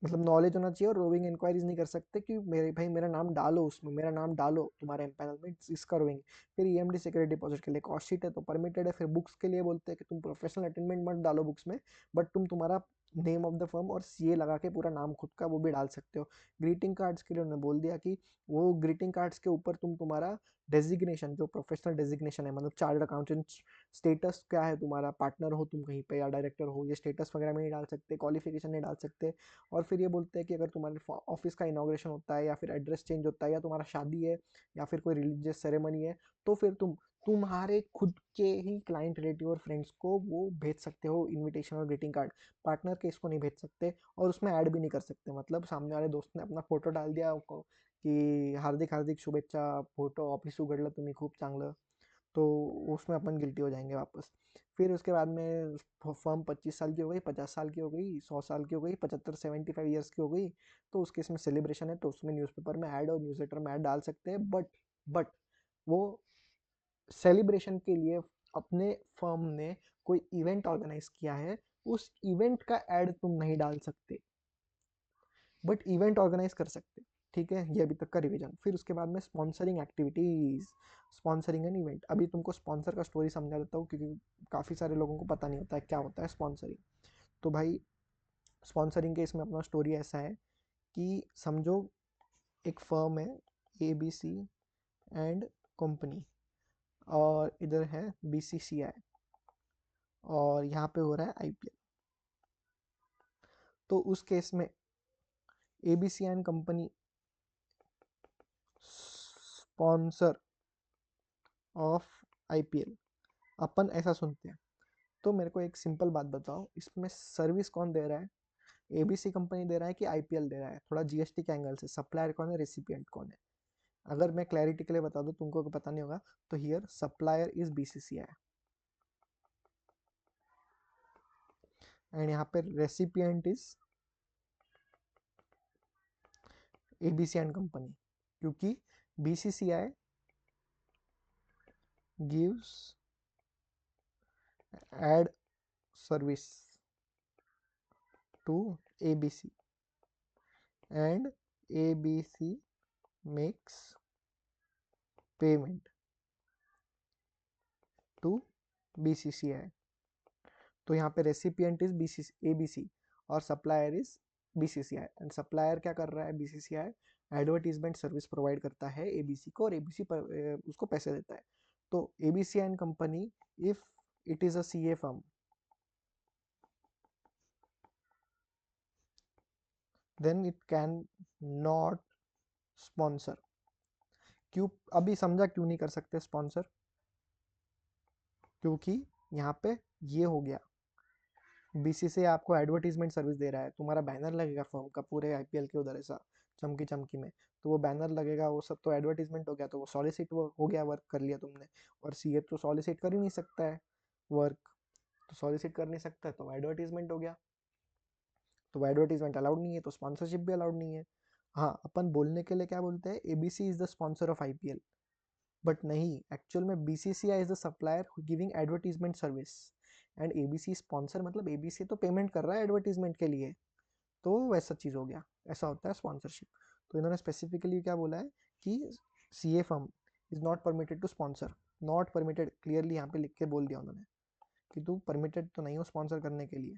मतलब नॉलेज होना चाहिए, और रोविंग इंक्वायरीज नहीं कर सकते कि मेरे भाई मेरा नाम डालो, उसमें मेरा नाम डालो तुम्हारे एम्पैनल में, इसका रोविंग। फिर ईएमडी सिक्योरिटी डिपॉजिट के लिए कॉस्ट शीट है तो परमिटेड है। फिर बुक्स के लिए बोलते हैं कि तुम प्रोफेशनल अटेनमेंट मत डालो बुक्स में, बट तुम तुम्हारा नेम ऑफ द फर्म और सीए लगा के पूरा नाम खुद का वो भी डाल सकते हो। ग्रीटिंग कार्ड्स के लिए उन्होंने बोल दिया कि वो ग्रीटिंग कार्ड्स के ऊपर तुम तुम्हारा डेजिग्नेशन, जो प्रोफेशनल डेजिग्नेशन है, मतलब चार्टर्ड अकाउंटेंट स्टेटस क्या है तुम्हारा, पार्टनर हो तुम कहीं पे या डायरेक्टर हो, ये स्टेटस वगैरह में नहीं डाल सकते, क्वालिफिकेशन नहीं डाल सकते। और फिर ये बोलते हैं कि अगर तुम्हारे ऑफिस का इनॉग्रेशन होता है या फिर एड्रेस चेंज होता है या तुम्हारा शादी है या फिर कोई रिलीजियस सेरेमनी है, तो फिर तुम्हारे खुद के ही क्लाइंट, रिलेटिव और फ्रेंड्स को वो भेज सकते हो इनविटेशन और ग्रीटिंग कार्ड। पार्टनर के इसको नहीं भेज सकते, और उसमें ऐड भी नहीं कर सकते, मतलब सामने वाले दोस्त ने अपना फोटो डाल दिया की हार्दिक हार्दिक शुभेच्छा, फोटो ऑफिस उघडलं तुम्ही खूप चांगलं, तो उसमें अपन गिल्टी हो जाएंगे वापस। फिर उसके बाद में फर्म 25 साल की हो गई, 50 साल की हो गई, 100 साल की हो गई, 75-75 ईयर्स की हो गई, तो उसके इसमें सेलिब्रेशन है तो उसमें न्यूज़पेपर में ऐड और न्यूज़लेटर में ऐड डाल सकते हैं, बट वो सेलिब्रेशन के लिए अपने फर्म ने कोई इवेंट ऑर्गेनाइज किया है, उस इवेंट का ऐड तुम नहीं डाल सकते, बट इवेंट ऑर्गेनाइज कर सकते। ठीक है, ये अभी तक का रिवीजन। फिर उसके बाद में sponsoring activities, sponsoring an event. अभी तुमको स्पॉन्सर का स्टोरी समझा देता हूँ क्योंकि काफ़ी सारे लोगों को पता नहीं होता है क्या होता है स्पॉन्सरिंग। तो भाई स्पॉन्सरिंग के इसमें अपना स्टोरी ऐसा है कि समझो एक फर्म है ABC एंड कंपनी, और इधर है BCCI, और यहाँ पे हो रहा है IPL। तो उस केस में ABC and company sponsor of IPL, अपन ऐसा सुनते हैं। तो मेरे को एक सिंपल बात बताओ, इसमें सर्विस कौन दे रहा है? ABC कंपनी दे रहा है कि IPL दे रहा है? थोड़ा GST के एंगल से सप्लायर कौन है, रेसिपिएंट कौन है? अगर मैं क्लैरिटी के लिए बता दूं, तुमको अगर पता नहीं होगा तो here supplier is BCCI and यहाँ पे recipient is ABC and company, क्योंकि BCCI gives ad service to ABC and ABC makes payment to BCCI। तो यहाँ पे रेसिपिएंट इज ABC और supplier is BCCI, and supplier क्या कर रहा है? BCCI एडवर्टीजमेंट सर्विस प्रोवाइड करता है ABC को, और ABC पर उसको पैसे देता है। तो ABC and company, if it is a CA firm, then it can not sponsor. क्यों? अभी समझा क्यों नहीं कर सकते स्पॉन्सर? क्योंकि यहाँ पे ये हो गया, BCCI आपको एडवर्टीजमेंट सर्विस दे रहा है, तुम्हारा बैनर लगेगा फर्म का पूरे IPL के उधर ऐसा चमकी चमकी में, तो वो बैनर लगेगा, वो सब तो एडवर्टीजमेंट हो गया, तो वो सॉलिसिट हो गया, वर्क कर लिया तुमने। और CA तो सॉलिसिट कर ही नहीं सकता है वर्क, तो सॉलिसिट कर नहीं सकता है तो एडवर्टीजमेंट हो गया, तो एडवर्टीजमेंट अलाउड नहीं है तो स्पॉन्सरशिप भी अलाउड नहीं है। हाँ, अपन बोलने के लिए क्या बोलते हैं, ABC is the sponsor of IPL, but नहीं, एक्चुअल में BCCI is the supplier giving advertisement service, and ABC sponsor, मतलब ABC तो पेमेंट कर रहा है एडवर्टीजमेंट के लिए, तो वैसा चीज़ हो गया, ऐसा होता है स्पॉन्सरशिप। तो इन्होंने स्पेसिफिकली क्या बोला है कि CA firm is not permitted to sponsor, not permitted, clearly यहाँ पे लिख के बोल दिया उन्होंने कि तू परमिटेड तो नहीं हो स्पॉन्सर करने के लिए।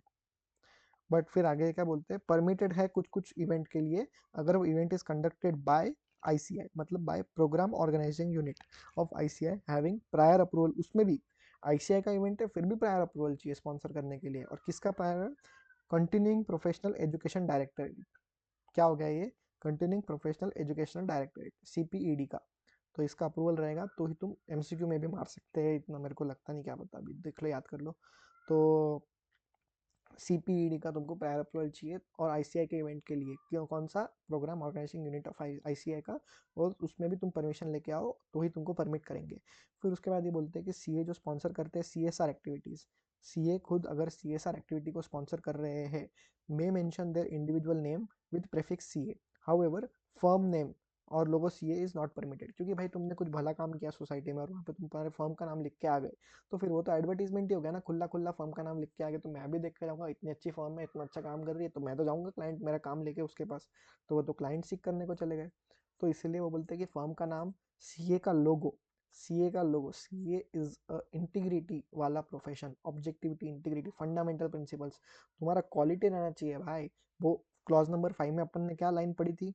बट फिर आगे क्या बोलते हैं, परमिटेड है कुछ कुछ इवेंट के लिए, अगर वो event is conducted by ICI, मतलब by programme organising unit of ICI having prior approval. उसमें भी ICI का इवेंट है, फिर भी प्रायर अप्रूवल चाहिए स्पॉन्सर करने के लिए, और किसका prior? Continuing professional education directorate. क्या हो गया ये? Continuing professional educational directorate, CPED का। तो इसका अप्रूवल रहेगा तो ही तुम MCQ में भी मार सकते हैं, इतना मेरे को लगता नहीं, क्या पता, अभी देख लो, याद कर लो। तो सीपीईडी का तुमको प्रायर अप्रूवल चाहिए, और आईसीआई के इवेंट के लिए क्यों, कौन सा programme organising unit of ICI का, और उसमें भी तुम परमिशन लेके आओ तो ही तुमको परमिट करेंगे। फिर उसके बाद ये बोलते हैं कि सीए जो स्पॉन्सर करते हैं सीएसआर एक्टिविटीज़, सीए खुद अगर सीएसआर एक्टिविटी को स्पॉन्सर कर रहे हैं, may mention their individual name with prefix CA, however firm name और logo CA is not permitted, क्योंकि भाई तुमने कुछ भला काम किया सोसाइटी में और वहाँ पे तुम तुम्हारे फर्म का नाम लिख के आ गए, तो फिर वो तो एडवर्टीजमेंट ही हो गया ना, खुला खुला फर्म का नाम लिख के आ गया, तो मैं भी देख के जाऊंगा इतनी अच्छी फर्म है, इतना अच्छा काम कर रही है, तो मैं तो जाऊंगा क्लाइंट मेरा काम लेके उसके पास, तो वो तो क्लाइंट सीख करने को चले गए। तो इसलिए वो बोलते हैं कि फर्म का नाम, सीए का लोगो, सीए का लोगो, सीए इज इंटीग्रिटी वाला profession, objectivity, integrity, fundamental principles, तुम्हारा क्वालिटी रहना चाहिए भाई। वो क्लॉज नंबर 5 में अपन ने क्या लाइन पढ़ी थी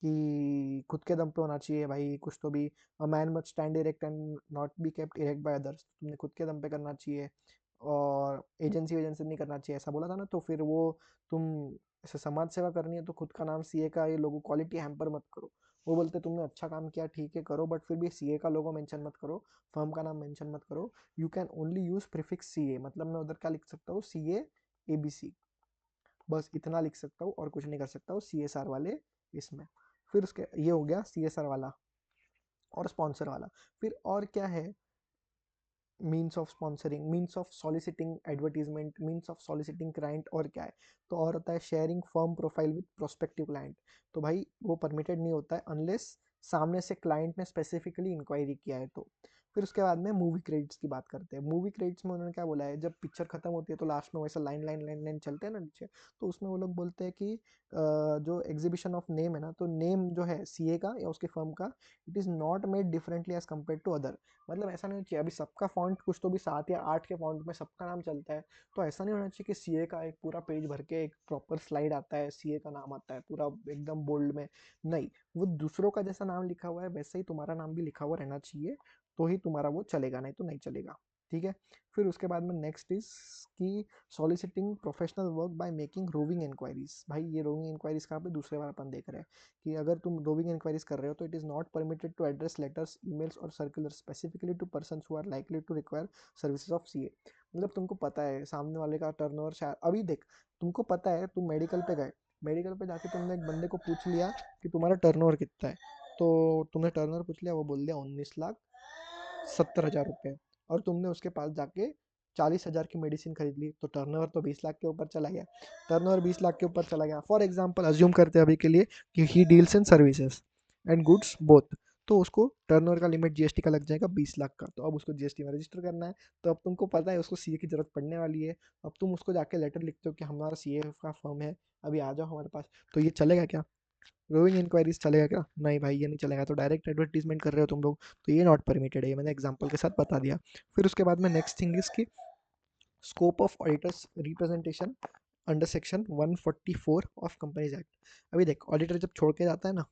कि खुद के दम पे होना चाहिए भाई कुछ तो भी, a man must stand erect and not be kept erect by others, तुमने खुद के दम पे करना चाहिए और एजेंसी वेजेंसी नहीं करना चाहिए, ऐसा बोला था ना। तो फिर वो तुम ऐसे समाज सेवा करनी है तो खुद का नाम सीए का ये लोगो क्वालिटी हैम्पर मत करो। वो बोलते तुमने अच्छा काम किया ठीक है करो, बट फिर भी सीए का लोगो मेंशन मत करो, फर्म का नाम मेंशन मत करो। You can only use prefix CA, मतलब मैं उधर क्या लिख सकता हूँ, सीए एबीसी, बस इतना लिख सकता हूँ और कुछ नहीं कर सकता हूँ सीएसआर वाले इसमें। फिर उसके ये हो गया सीएसआर वाला और स्पॉन्सर वाला। फिर और क्या है, means of sponsoring, means of soliciting advertisement, means of soliciting client, और क्या है, तो और होता है sharing firm profile with prospective client, तो भाई वो परमिटेड नहीं होता है अनलेस सामने से क्लाइंट ने स्पेसिफिकली इंक्वायरी किया है तो। फिर उसके बाद में मूवी क्रेडिट्स की बात करते हैं। मूवी क्रेडिट्स में उन्होंने क्या बोला है, जब पिक्चर खत्म होती है तो लास्ट में वैसा लाइन लाइन लाइन लाइन चलते हैं ना नीचे, तो उसमें वो लोग बोलते हैं कि जो एग्जीबिशन ऑफ नेम है ना, तो नेम जो है सीए का या उसके फर्म का, it is not made differently as compare to other, मतलब ऐसा नहीं चाहिए अभी सबका फॉन्ट कुछ तो भी 7 या 8 के फॉन्ट में सबका नाम चलता है, तो ऐसा नहीं होना चाहिए कि सीए का एक पूरा पेज भर के एक प्रॉपर स्लाइड आता है, सीए का नाम आता है पूरा एकदम बोल्ड में, नहीं, वो दूसरों का जैसा नाम लिखा हुआ है वैसे ही तुम्हारा नाम भी लिखा हुआ रहना चाहिए, तो ही तुम्हारा वो चलेगा, नहीं तो नहीं चलेगा। ठीक है। फिर उसके बाद में नेक्स्ट इज कि soliciting professional work by making roving inquiries, भाई ये रोविंग इंक्वायरीज कहाँ पे, दूसरे बार अपन देख रहे हैं कि अगर तुम रोविंग इंक्वायरीज कर रहे हो तो it is not permitted to address letters emails और circular specifically to persons who are likely to require services of CA, मतलब तुमको पता है सामने वाले का टर्नओवर शायद, अभी देख तुमको पता है तुम मेडिकल पे गए, मेडिकल पे जाके तुमने एक बंदे को पूछ लिया कि तुम्हारा टर्नओवर कितना है, तो तुमने टर्नओवर पूछ लिया, वो बोल दिया 19,70,000 रुपये, और तुमने उसके पास जाके 40,000 की मेडिसिन खरीद ली, तो टर्नओवर तो 20 लाख के ऊपर चला गया, टर्नओवर 20 लाख के ऊपर चला गया। फॉर एग्जांपल अज्यूम करते हैं अभी के लिए कि he deals in services and goods both, तो उसको टर्नओवर का लिमिट जीएसटी का लग जाएगा 20 लाख का, तो अब उसको जीएसटी में रजिस्टर करना है, तो अब तुमको पता है उसको सीए की जरूरत पड़ने वाली है, अब तुम उसको जाके लेटर लिखते हो कि हमारा सीए का फर्म है, अभी आ जाओ हमारे पास, तो ये चलेगा क्या, रोइंग इंक्वायरीज चलेगा क्या, नहीं भाई ये नहीं चलेगा, तो डायरेक्ट एडवर्टीजमेंट कर रहे हो तुम लोग, तो ये नॉट परमिटेड है, ये मैंने एग्जांपल के साथ बता दिया। फिर उसके बाद में नेक्स्ट थिंग इसकी scope of auditors representation under section 144 of companies act. अभी देख ऑडिटर जब छोड़ के जाता है ना,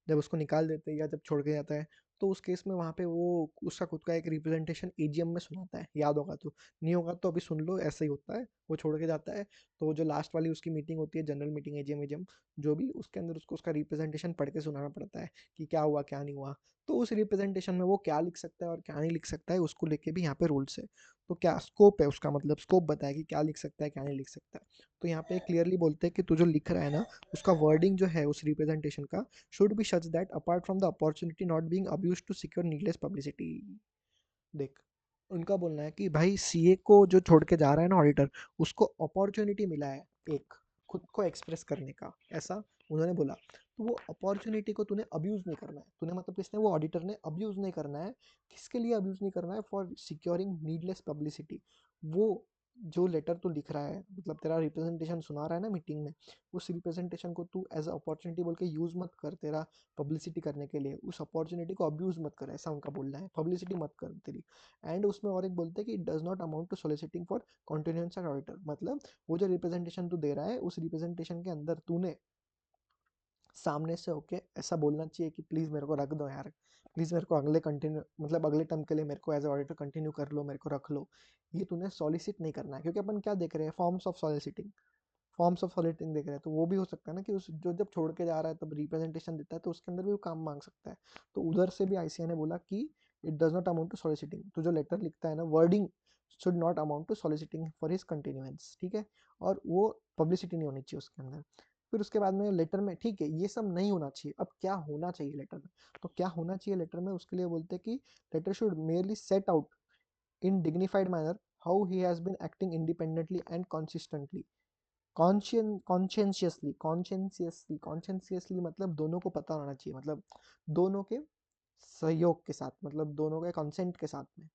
जब उसको निकाल देते हैं या जब छोड़ के जाता है, तो उस केस में वहाँ पे वो उसका खुद का एक रिप्रेजेंटेशन एजीएम में सुनाता है, याद होगा तो, नहीं होगा तो अभी सुन लो, ऐसा ही होता है, वो छोड़ के जाता है, तो जो लास्ट वाली उसकी मीटिंग होती है जनरल मीटिंग एजीएम एजीएम जो भी, उसके अंदर उसको उसका रिप्रेजेंटेशन पढ़ के सुनाना पड़ता है कि क्या हुआ क्या नहीं हुआ, तो उस रिप्रेजेंटेशन में वो क्या लिख सकता है और क्या नहीं लिख सकता है उसको लेके भी यहाँ पे रूल्स है, तो क्या स्कोप है उसका, मतलब स्कोप बताया कि क्या लिख सकता है क्या नहीं लिख सकता है, तो यहाँ पे क्लियरली बोलते हैं कि तू जो लिख रहा है ना, उसका वर्डिंग जो है उस रिप्रेजेंटेशन का should be such that apart from the opportunity not being abused to secure needless publicity। देख उनका बोलना है कि भाई सीए को जो छोड़ के जा रहा है ना ऑडिटर, उसको अपॉर्चुनिटी मिला है एक खुद को एक्सप्रेस करने का, ऐसा उन्होंने बोला, तो वो अपॉर्चुनिटी को तूने अब्यूज नहीं करना है, तूने मतलब किसने, वो ऑडिटर ने अब्यूज नहीं करना है, किसके लिए अब्यूज नहीं करना है, फॉर सिक्योरिंग नीडलेस पब्लिसिटी, वो जो लेटर तू लिख रहा है, मतलब तेरा रिप्रेजेंटेशन सुना रहा है ना मीटिंग में, उस रिप्रेजेंटेशन को तू एज अ अपॉर्चुनिटी बोल के यूज मत कर, तेरा पब्लिसिटी करने के लिए, उस अपॉर्चुनिटी को अब्यूज मत कर, ऐसा उनका बोलना है, पब्लिसिटी मत कर तेरी। एंड उसमें और एक बोलते हैं कि it does not amount to soliciting for continuance auditor, मतलब वो जो रिप्रेजेंटेशन तू दे रहा है उस रिप्रेजेंटेशन के अंदर तूने सामने से होके ऐसा बोलना चाहिए कि प्लीज़ मेरे को रख दो यार, प्लीज़ मेरे को अगले कंटिन्यू मतलब अगले टर्म के लिए मेरे को एज ऑडिटर कंटिन्यू कर लो, मेरे को रख लो, ये तूने सॉलिसिट नहीं करना है, क्योंकि अपन क्या देख रहे हैं, forms of soliciting, forms of soliciting देख रहे हैं, तो वो भी हो सकता है ना कि उस जो जब छोड़ के जा रहा है तब रिप्रेजेंटेशन देता है तो उसके अंदर भी वो काम मांग सकता है, तो उधर से भी आईसीए ने बोला कि it does not amount to soliciting, तो जो लेटर लिखता है ना wording, should not amount to soliciting for his continuance, ठीक है, और वो पब्लिसिटी नहीं होनी चाहिए उसके अंदर। फिर उसके बाद में लेटर में, ठीक है, ये सब नहीं होना चाहिए। अब क्या होना चाहिए लेटर में? तो क्या होना चाहिए लेटर में, उसके लिए बोलते हैं कि letter should merely set out in dignified manner how he has been acting independently and consistently, conscientiously मतलब दोनों को पता होना चाहिए, मतलब दोनों के सहयोग के साथ, मतलब दोनों के कंसेंट के साथ में।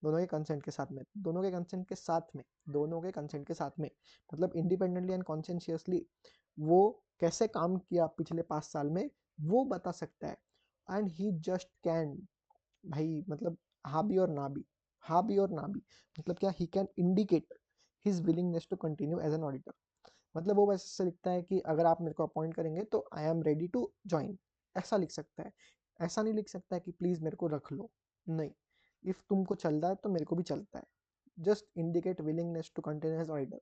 दोनों के कंसेंट के साथ में, दोनों के कंसेंट के साथ में, दोनों के कंसेंट के साथ में, मतलब इंडिपेंडेंटली एंड कॉन्शियसली वो कैसे काम किया पिछले 5 साल में वो बता सकता है। एंड ही जस्ट कैन, भाई मतलब हाँ भी और ना भी, हाँ भी और ना भी, मतलब क्या, he can indicate his willingness to continue as an auditor. मतलब वो वैसे लिखता है कि अगर आप मेरे को अपॉइंट करेंगे तो I am ready to join, ऐसा लिख सकता है। ऐसा नहीं लिख सकता है कि प्लीज मेरे को रख लो, नहीं, इफ तुमको चल रहा है तो मेरे को भी चलता है। Just indicate willingness to continue as auditor.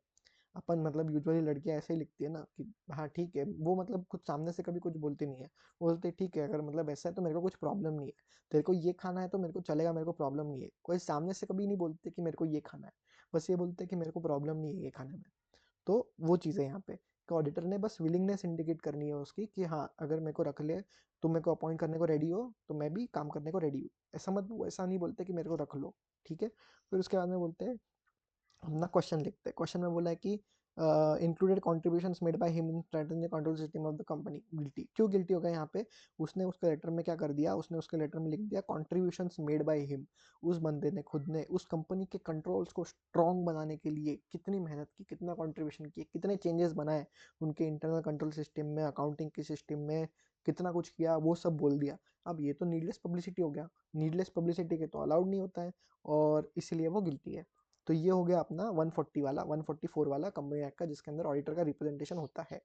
अपन मतलब यूजुअली लड़कियां ऐसे ही लिखती है ना कि हाँ ठीक है, वो मतलब कुछ सामने से कभी कुछ बोलती नहीं है, वो बोलते ठीक है अगर मतलब ऐसा है तो मेरे को कुछ प्रॉब्लम नहीं है, तेरे को ये खाना है तो मेरे को चलेगा, मेरे को प्रॉब्लम नहीं है। कोई सामने से कभी नहीं बोलते कि मेरे को ये खाना है, बस ये बोलते हैं कि मेरे को प्रॉब्लम नहीं है ये खाने में। तो वो चीज़ है यहाँ पे कि ऑडिटर ने बस विलिंगनेस इंडिकेट करनी है उसकी कि हाँ अगर मेरे को रख ले, तुम मेरे को अपॉइंट करने को रेडी हो तो मैं भी काम करने को रेडी हूँ। ऐसा नहीं बोलते कि मेरे को रख लो, ठीक है। फिर उसके बाद में बोलते हैं, अपना क्वेश्चन लिखते हैं। क्वेश्चन में बोला है कि included contributions made by him in straightening the control system of the company. Guilty, क्यों गिल्टी हो गया यहाँ पे? उसने उसके लेटर में क्या कर दिया, उसने उसके लेटर में लिख दिया कॉन्ट्रीब्यूशंस मेड बाय हिम। उस बंदे ने खुद ने उस कंपनी के कंट्रोल्स को स्ट्रॉन्ग बनाने के लिए कितनी मेहनत की, कितना कॉन्ट्रीब्यूशन किया, कितने चेंजेस बनाए उनके इंटरनल कंट्रोल सिस्टम में, अकाउंटिंग के सिस्टम में, कितना कुछ किया वो सब बोल दिया। अब ये तो नीडलेस पब्लिसिटी हो गया, नीडलेस पब्लिसिटी के तो अलाउड नहीं होता है, और इसलिए वो गिल्टी है। तो ये हो गया अपना 140 वाला, 144 वाला कंपनी एक्ट का, जिसके अंदर ऑडिटर का रिप्रेजेंटेशन होता है।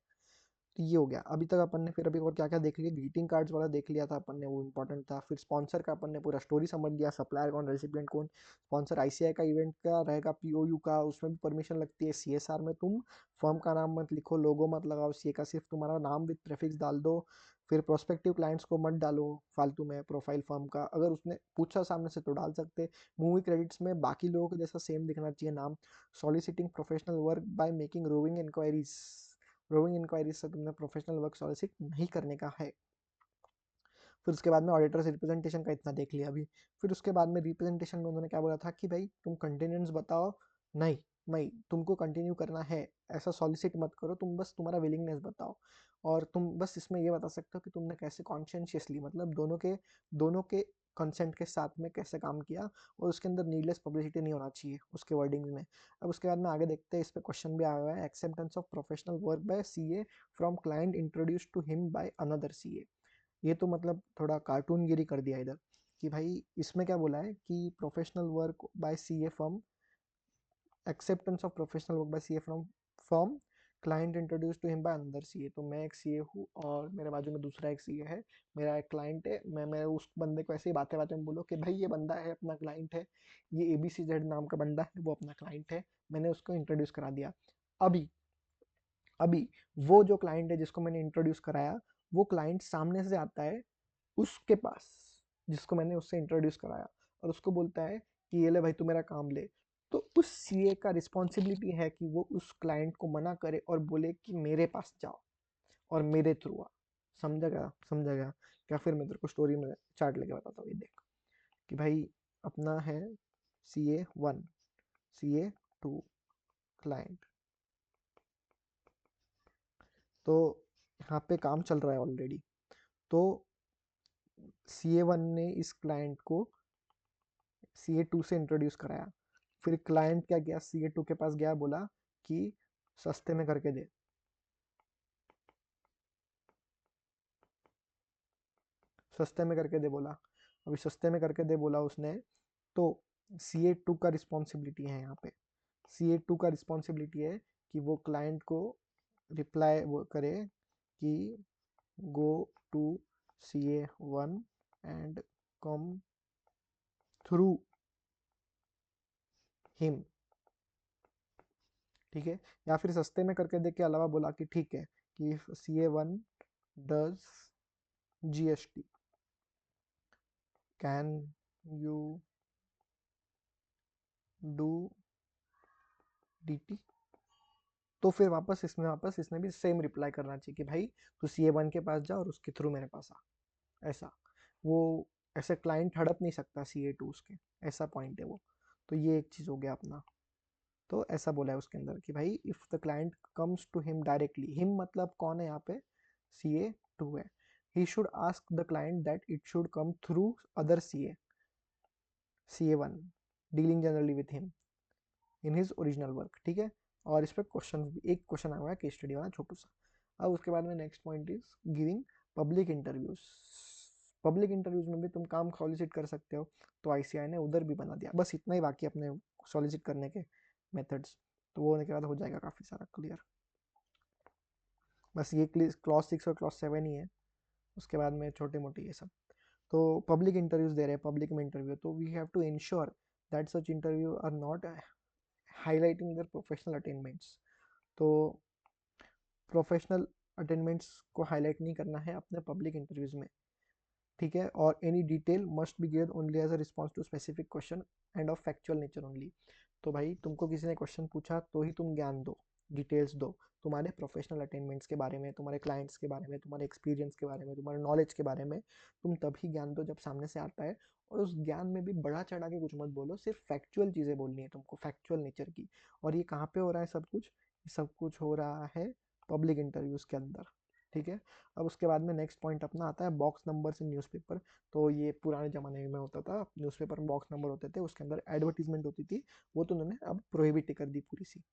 तो ये हो गया। अभी तक अपन ने फिर अभी और क्या क्या देख लिया, ग्रीटिंग कार्ड्स वाला देख लिया था अपन ने, वो इंपॉर्टेंट था। फिर स्पॉन्सर का अपन ने पूरा स्टोरी समझ लिया, सप्लायर कौन, रेसिपिएंट कौन। स्पॉन्सर आईसीआई का इवेंट का रहेगा, पीओयू का, उसमें भी परमिशन लगती है। सीएसआर में तुम फर्म का नाम मत लिखो, लोगो मत लगाओ, सीए का सिर्फ तुम्हारा नाम विद प्रेफिक्स डाल दो। फिर प्रोस्पेक्टिव क्लाइंट्स को मत डालो फालतू में, प्रोफाइल फर्म का अगर उसने पूछा सामने से तो डाल सकते। मूवी क्रेडिट्स में बाकी लोगों के जैसा सेम दिखना चाहिए नाम। Soliciting professional work by making roving inquiries, roving inquiries से तुमने प्रोफेशनल वर्क सॉलिसिट नहीं करने का है। फिर उसके बाद में ऑडिटर से रिप्रेजेंटेशन का इतना देख लिया अभी। फिर उसके बाद में रिप्रेजेंटेशन में उन्होंने क्या बोला था कि भाई तुम कंटिन्यूंस बताओ, नहीं नहीं तुमको कंटिन्यू करना है, ऐसा सॉलिसिट मत करो, तुम बस तुम्हारा विलिंगनेस बताओ। और तुम बस इसमें ये बता सकते हो कि तुमने कैसे कॉन्शियसली, मतलब दोनों के कंसेंट के साथ में कैसे काम किया, और उसके अंदर नीडलेस पब्लिसिटी नहीं होना चाहिए उसके वर्डिंग में। अब उसके बाद में आगे देखते हैं, इस पे क्वेश्चन भी आया हुआ है, acceptance of professional work by CA from client introduce to him by another CA. ये तो मतलब थोड़ा कार्टूनगिरी कर दिया इधर, कि भाई इसमें क्या बोला है कि professional work by CA firm, acceptance of professional work by CA from firm, client introduce to him by another CA. तो मैं एक सीए हूँ और मेरे बाजू में दूसरा एक सीए है, मेरा एक क्लाइंट है, मैं उस बंदे को ऐसे ही बातें बातें में बोलो कि भाई ये बंदा है अपना क्लाइंट है, ये ABCZ नाम का बंदा है वो अपना क्लाइंट है, मैंने उसको इंट्रोड्यूस करा दिया। अभी अभी वो जो क्लाइंट है जिसको मैंने इंट्रोड्यूस कराया, वो क्लाइंट सामने से आता है उसके पास, जिसको मैंने उससे इंट्रोड्यूस कराया, और उसको बोलता है कि ये ले भाई तू मेरा काम ले। तो उस सीए का रिस्पॉन्सिबिलिटी है कि वो उस क्लाइंट को मना करे और बोले कि मेरे पास जाओ और मेरे थ्रू आ। समझा गया, समझा गया क्या? फिर मैं तेरे को स्टोरी में चार्ट लेके बताता हूँ, ये देख कि भाई अपना है CA1, CA2 क्लाइंट, तो यहाँ पे काम चल रहा है ऑलरेडी। तो CA1 ने इस क्लाइंट को CA2 से इंट्रोड्यूस कराया। फिर क्लाइंट क्या किया, CA2 के पास गया, बोला कि सस्ते में करके दे, सस्ते में करके दे बोला। अभी सस्ते में करके दे बोला उसने, तो CA2 का रिस्पॉन्सिबिलिटी है यहाँ पे, CA2 का रिस्पॉन्सिबिलिटी है कि वो क्लाइंट को रिप्लाई वो करे कि go to CA1 and come through him, ठीक है। या फिर सस्ते में करके दे के अलावा बोला कि ठीक है कि CA1 does GST, can you do dt, तो फिर वापस इसने भी सेम रिप्लाई करना चाहिए कि भाई तू CA1 के पास जा और उसके थ्रू मेरे पास आ, ऐसा। वो ऐसे क्लाइंट हड़प नहीं सकता CA2 उसके, ऐसा पॉइंट है वो। तो ये एक चीज़ हो गया अपना। तो ऐसा बोला है उसके अंदर कि भाई if the client comes to him directly, him मतलब कौन है यहाँ पे, CA2 है, he should ask the client that it should come through other CA1 dealing generally with him in his original work, ठीक है। और इस पर क्वेश्चन, एक क्वेश्चन आया हुआ है केस स्टडी वाला छोटू सा। अब उसके बाद में next point is giving public interviews. Public interviews में भी तुम काम सॉलिसिट कर सकते हो, तो ICI ने उधर भी बना दिया। बस इतना ही बाकी अपने सॉलिसिट करने के मेथड्स, तो वो होने के बाद हो जाएगा काफ़ी सारा क्लियर। बस ये क्लॉज 6 और क्लॉज 7 ही है, उसके बाद में छोटे मोटे ये सब। तो पब्लिक इंटरव्यूज दे रहे हैं, पब्लिक में इंटरव्यू, तो we have to ensure that such interview are not highlighting their professional attainments. तो प्रोफेशनल अटेनमेंट्स को हाईलाइट नहीं करना है अपने पब्लिक इंटरव्यूज में, ठीक है। और any detail must be given only as a response to specific question and of factual nature only. तो भाई तुमको किसी ने क्वेश्चन पूछा तो ही तुम ज्ञान दो, डिटेल्स दो, तुम्हारे प्रोफेशनल अटेनमेंट्स के बारे में, तुम्हारे क्लाइंट्स के बारे में, तुम्हारे एक्सपीरियंस के बारे में, तुम्हारे नॉलेज के बारे में। तुम तभी ज्ञान दो जब सामने से आता है। और उस ज्ञान में भी बढ़ा चढ़ा के कुछ मत बोलो, सिर्फ फैक्चुअल चीज़ें बोलनी है तुमको, फैक्चुअल नेचर की। और ये कहाँ पे हो रहा है सब कुछ, सब कुछ हो रहा है पब्लिक इंटरव्यूज़ के अंदर, ठीक है। अब उसके बाद में नेक्स्ट पॉइंट अपना आता है बॉक्स नंबर्स इन न्यूज़पेपर। तो ये पुराने ज़माने में होता था, न्यूज़पेपर में बॉक्स नंबर होते थे, उसके अंदर एडवर्टीजमेंट होती थी, वो तो उन्होंने अब प्रोहिबिट कर दी पूरी सी।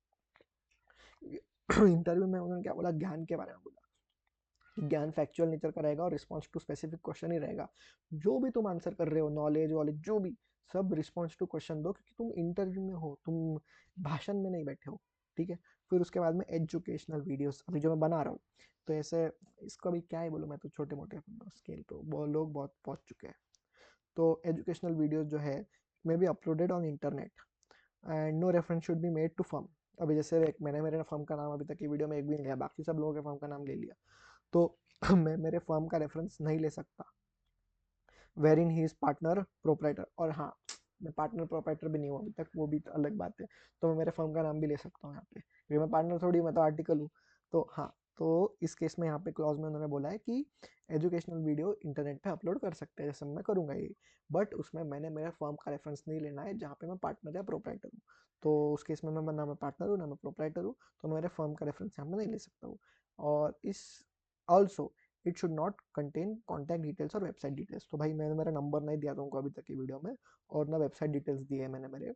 इंटरव्यू में उन्होंने क्या बोला, ज्ञान के बारे में बोला, ज्ञान फैक्चुअल नेचर का रहेगा और रिस्पॉन्स टू स्पेसिफिक क्वेश्चन ही रहेगा। जो भी तुम आंसर कर रहे हो, नॉलेज वॉलेज जो भी, सब रिस्पॉन्स टू क्वेश्चन दो, क्योंकि तुम इंटरव्यू में हो, तुम भाषण में नहीं बैठे हो, ठीक है। फिर उसके बाद में एजुकेशनल वीडियोस अभी जो मैं बना रहा हूँ, तो ऐसे इसको अभी क्या ही बोलूँ मैं, तो छोटे मोटे स्केल पे लोग बहुत पहुँच चुके हैं। तो एजुकेशनल वीडियोस जो है may be uploaded on internet and no reference should be made to firm. अभी जैसे मैंने मेरे फर्म का नाम अभी तक की वीडियो में एक भी नहीं लिया, बाकी सब लोगों के फर्म का नाम ले लिया, तो मैं मेरे फर्म का रेफरेंस नहीं ले सकता, wherein he is partner proprietor. और हाँ, मैं पार्टनर प्रोपराइटर भी नहीं हूँ अभी तक, वो भी तो अलग बात है। तो मैं मेरे फर्म का नाम भी ले सकता हूँ यहाँ पे, क्योंकि मैं पार्टनर थोड़ी, मैं तो आर्टिकल हूँ। तो हाँ, तो इस केस में यहाँ पे क्लॉज में उन्होंने बोला है कि एजुकेशनल वीडियो इंटरनेट पे अपलोड कर सकते हैं, जैसे मैं करूँगा ये, बट उसमें मैंने मेरे फर्म का रेफरेंस नहीं लेना है जहाँ पे मैं पार्टनर या प्रोपराइटर हूँ। तो उस केस में मैं ना मैं पार्टनर हूँ ना मैं प्रोपराइटर हूँ, तो मैं मेरे फर्म का रेफरेंस यहाँ पे नहीं ले सकता हूँ। और इस also it should not contain contact details और वेबसाइट डिटेल्स। तो भाई मैंने मेरा नंबर नहीं दिया तुमको अभी तक की वीडियो में, और ना वेबसाइट डिटेल्स दिए है मैंने मेरे,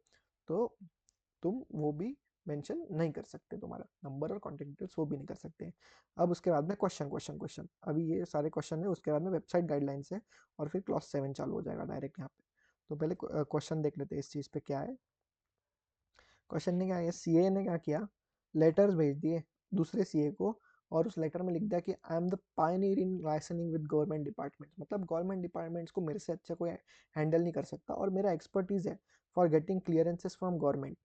तो तुम वो भी मेंशन नहीं कर सकते, तुम्हारा नंबर और कॉन्टैक्ट डिटेल्स वो भी नहीं कर सकते। अब उसके बाद में क्वेश्चन क्वेश्चन क्वेश्चन, अभी ये सारे क्वेश्चन है, उसके बाद में वेबसाइट गाइडलाइंस है, और फिर क्लास 7 चालू हो जाएगा डायरेक्ट यहाँ पे। तो पहले क्वेश्चन देख लेते हैं इस चीज़ पे क्या है। क्वेश्चन ने क्या किया, CA ने क्या किया, लेटर्स भेज दिए दूसरे CA को, और उस लेटर में लिख दिया कि I am the Pioneer in licensing with government departments. मतलब गवर्नमेंट डिपार्टमेंट्स को मेरे से अच्छा कोई हैंडल नहीं कर सकता, और मेरा एक्सपर्टीज है for getting clearances from government.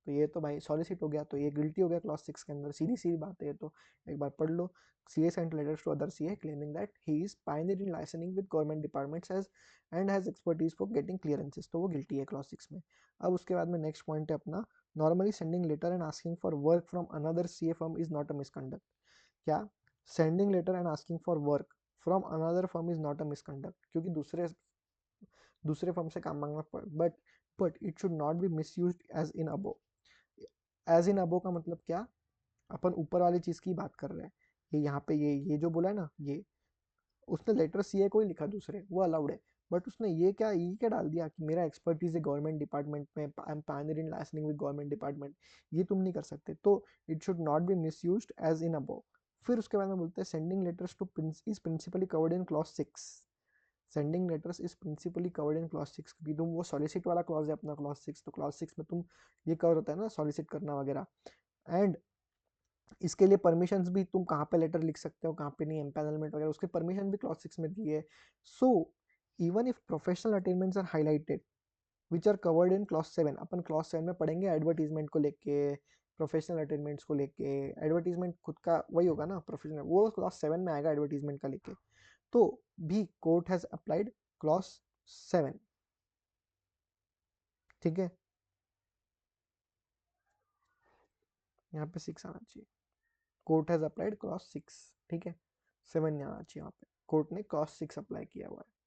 तो ये तो भाई सॉलिसिट हो गया, तो ये गिल्टी हो गया क्लॉज 6 के अंदर, सीधी सीधी बात है ये तो, एक बार पढ़ लो। CA sent letters to other CA claiming that he is pioneer in licensing with government departments as and has expertise for getting clearances, तो वो गिल्टी है क्लॉज 6 में। अब उसके बाद में नेक्स्ट पॉइंट है अपना, normally sending letter and asking for work from another CA firm is not a misconduct। क्या, sending letter and asking for work from another firm is not a misconduct, क्योंकि दूसरे दूसरे फर्म से काम मांगना पड़, but it should not be misused as in above. As in above का मतलब क्या, अपन ऊपर वाली चीज की बात कर रहे हैं। ये यहाँ पे ये जो बोला है ना, ये उसने लेटर CA को ही लिखा दूसरे, वो अलाउड है। बट उसने ये क्या डाल दिया कि मेरा एक्सपर्टीज है गवर्नमेंट डिपार्टमेंट में, I am pioneer in licensing with government department, ये तुम नहीं कर सकते, तो it should not be misused as in above. फिर उसके बाद में बोलते हैं sending letters to is principally covered in clause 6। Sending letters is principally covered in clause 6, क्योंकि तुम वो सॉलिसिट वाला क्लॉज है अपना क्लॉज 6, तो क्लॉज 6 में तुम ये कवर होता है ना सॉलिसिट करना वगैरह। एंड इसके लिए परमिशंस भी तुम कहाँ पे लेटर लिख सकते हो, कहाँ पे नहीं, एम्पैनलमेंट वगैरह उसके परमिशन भी क्लॉज 6 में दी है। So even if professional attainments are highlighted which are covered in clause 7, अपन क्लॉज 7 में पढ़ेंगे एडवर्टीजमेंट को लेके, प्रोफेशनल अटेनमेंट्स को लेके। एडवर्टीजमेंट खुद का वही होगा ना प्रोफेशनल, वो क्लॉज 7 में आएगा एडवर्टीजमेंट का लेके। तो भी कोर्ट हैज अप्लाइड क्लॉज 7, ठीक है। यहाँ पे 6 आना चाहिए। कोर्ट हैज अप्लाइड क्रॉस 6, ठीक है, 7 नहीं आना चाहिए। यहाँ पे कोर्ट ने क्रॉस 6 अप्लाई किया हुआ है।